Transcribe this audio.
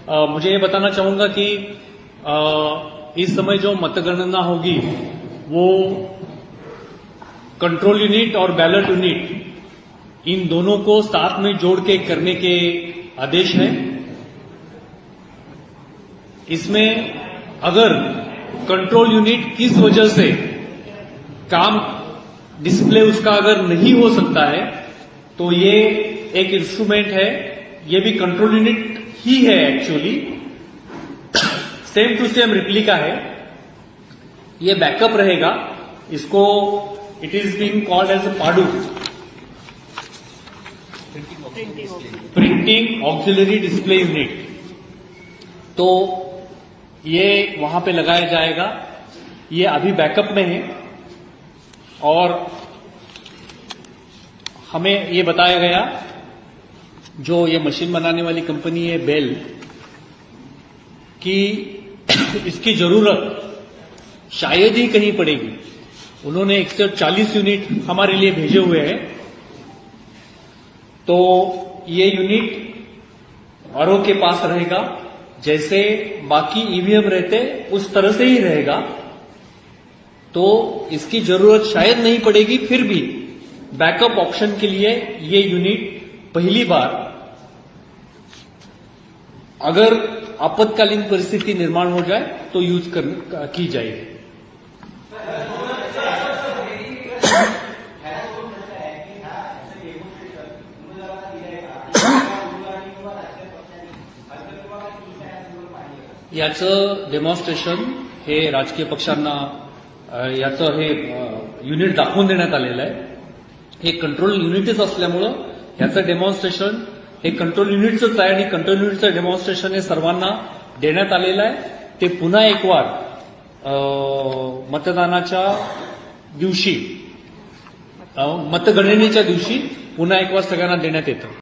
मुझे ये बताना चाहूंगा कि इस समय जो मतगणना होगी वो कंट्रोल यूनिट और बैलेट यूनिट इन दोनों को साथ में जोड़ के करने के आदेश हैं। इसमें अगर कंट्रोल यूनिट किस वजह से काम डिस्प्ले उसका अगर नहीं हो सकता है तो ये एक इंस्ट्रूमेंट है, ये भी कंट्रोल यूनिट ही है actually, same to same replica है। ये बैकअप रहेगा, इसको it is being called as a PADU, printing auxiliary display unit. तो ये वहां पे लगाया जाएगा। ये अभी बैकअप में है और हमें ये बताया गया, जो ये मशीन बनाने वाली कंपनी है बेल की, इसकी जरूरत शायद ही कहीं पड़ेगी। उन्होंने 140 यूनिट हमारे लिए भेजे हुए हैं, तो ये यूनिट आरओ के पास रहेगा, जैसे बाकी ईवीएम रहते उस तरह से ही रहेगा। तो इसकी जरूरत शायद नहीं पड़ेगी, फिर भी बैकअप ऑप्शन के लिए ये यूनिट पहली बार अगर आपातकालीन परिस्थिति निर्माण हो जाए तो यूज की जाएगी। याचं डेमॉन्स्ट्रेशन हे राजकीय पक्षांना याचं हे युनिट दाखवून देण्यात आलेलं आहे। हे कंट्रोल युनिटच असल्यामुळं याचं डेमॉन्स्ट्रेशन हे कंट्रोल युनिटच आहे आणि कंट्रोल युनिटचं डेमॉन्स्ट्रेशन हे सर्वांना देण्यात आलेलं आहे। ते पुन्हा एक वार मतदानाच्या दिवशी, मतगणनेच्या दिवशी पुन्हा एक वार सगळ्यांना देण्यात येतं।